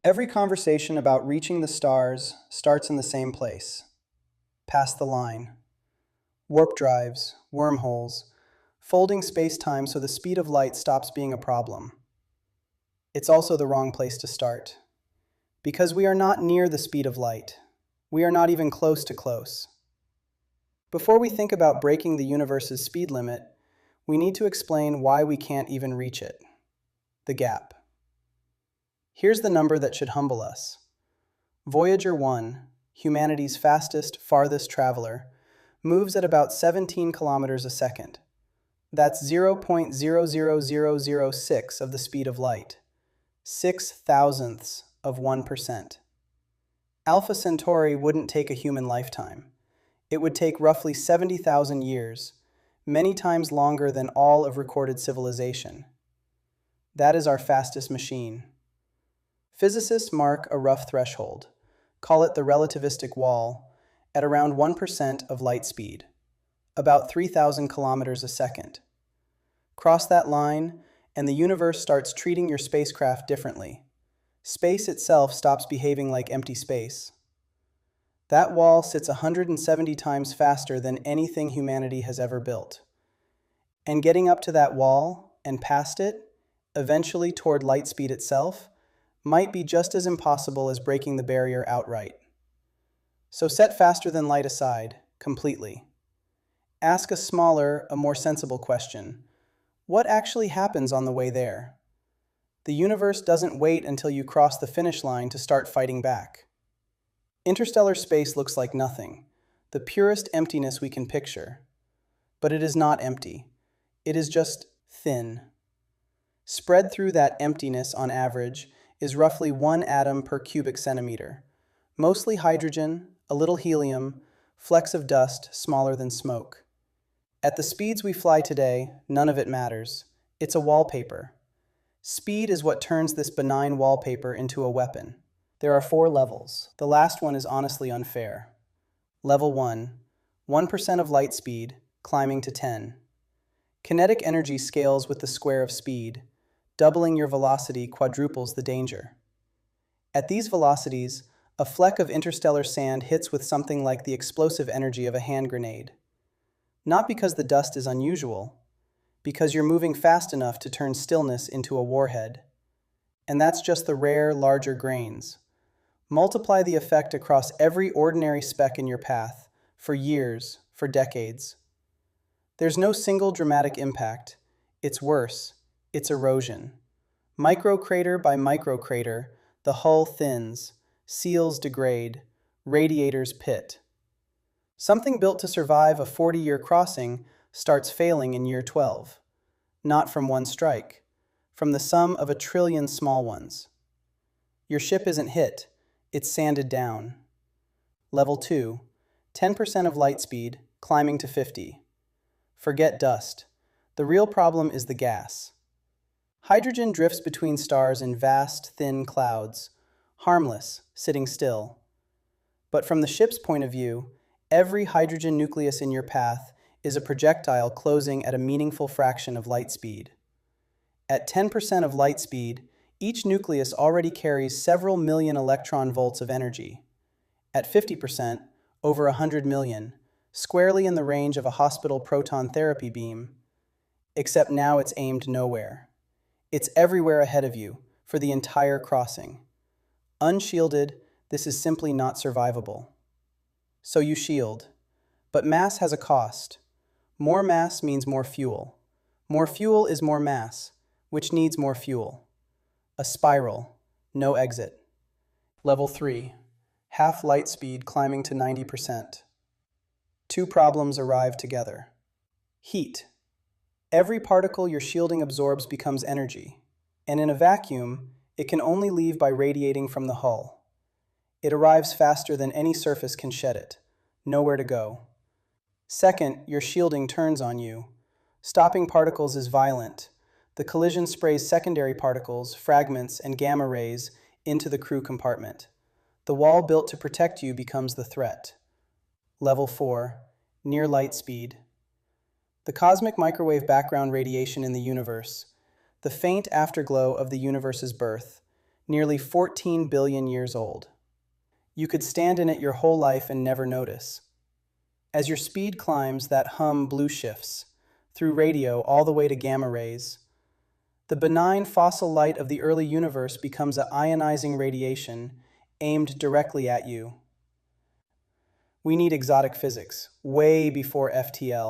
Every conversation about reaching the stars starts in the same place, past the line. Warp drives, wormholes, folding space-time so the speed of light stops being a problem. It's also the wrong place to start, because we are not near the speed of light. We are not even close to close. Before we think about breaking the universe's speed limit, we need to explain why we can't even reach it. The gap. Here's the number that should humble us. Voyager 1, humanity's fastest, farthest traveler, moves at about 17 kilometers a second. That's 0.00006 of the speed of light, 6,000ths of 1%. Alpha Centauri wouldn't take a human lifetime. It would take roughly 70,000 years, many times longer than all of recorded civilization. That is our fastest machine. Physicists mark a rough threshold, call it the relativistic wall, at around 1% of light speed, about 3,000 kilometers a second. Cross that line, and the universe starts treating your spacecraft differently. Space itself stops behaving like empty space. That wall sits 170 times faster than anything humanity has ever built. And getting up to that wall, and past it, eventually toward light speed itself, might be just as impossible as breaking the barrier outright. So set faster than light aside, completely. Ask a smaller, a more sensible question. What actually happens on the way there? The universe doesn't wait until you cross the finish line to start fighting back. Interstellar space looks like nothing, the purest emptiness we can picture. But it is not empty. It is just thin. Spread through that emptiness on average is roughly 1 atom per cubic centimeter. Mostly hydrogen, a little helium, flecks of dust smaller than smoke. At the speeds we fly today, none of it matters. It's a wallpaper. Speed is what turns this benign wallpaper into a weapon. There are 4 levels. The last one is honestly unfair. Level 1, 1% of light speed, climbing to 10. Kinetic energy scales with the square of speed. Doubling your velocity quadruples the danger. At these velocities, a fleck of interstellar sand hits with something like the explosive energy of a hand grenade. Not because the dust is unusual, because you're moving fast enough to turn stillness into a warhead. And that's just the rare, larger grains. Multiply the effect across every ordinary speck in your path, for years, for decades. There's no single dramatic impact. It's worse. It's erosion. Microcrater by microcrater, the hull thins, seals degrade, radiators pit. Something built to survive a 40-year crossing starts failing in year 12. Not from one strike, from the sum of a trillion small ones. Your ship isn't hit, it's sanded down. Level 2, 10% of light speed, climbing to 50. Forget dust. The real problem is the gas. Hydrogen drifts between stars in vast, thin clouds, harmless, sitting still. But from the ship's point of view, every hydrogen nucleus in your path is a projectile closing at a meaningful fraction of light speed. At 10% of light speed, each nucleus already carries several million electron volts of energy. At 50%, over 100 million, squarely in the range of a hospital proton therapy beam. Except now it's aimed nowhere. It's everywhere ahead of you, for the entire crossing. Unshielded, this is simply not survivable. So you shield. But mass has a cost. More mass means more fuel. More fuel is more mass, which needs more fuel. A spiral, no exit. Level 3, half light speed climbing to 90%. 2 problems arrive together. Heat. Every particle your shielding absorbs becomes energy, and in a vacuum, it can only leave by radiating from the hull. It arrives faster than any surface can shed it. Nowhere to go. Second, your shielding turns on you. Stopping particles is violent. The collision sprays secondary particles, fragments, and gamma rays into the crew compartment. The wall built to protect you becomes the threat. Level 4, near light speed. The cosmic microwave background radiation in the universe, the faint afterglow of the universe's birth, nearly 14 billion years old. You could stand in it your whole life and never notice. As your speed climbs, that hum blue shifts, through radio all the way to gamma rays. The benign fossil light of the early universe becomes an ionizing radiation aimed directly at you. We need exotic physics, way before FTL.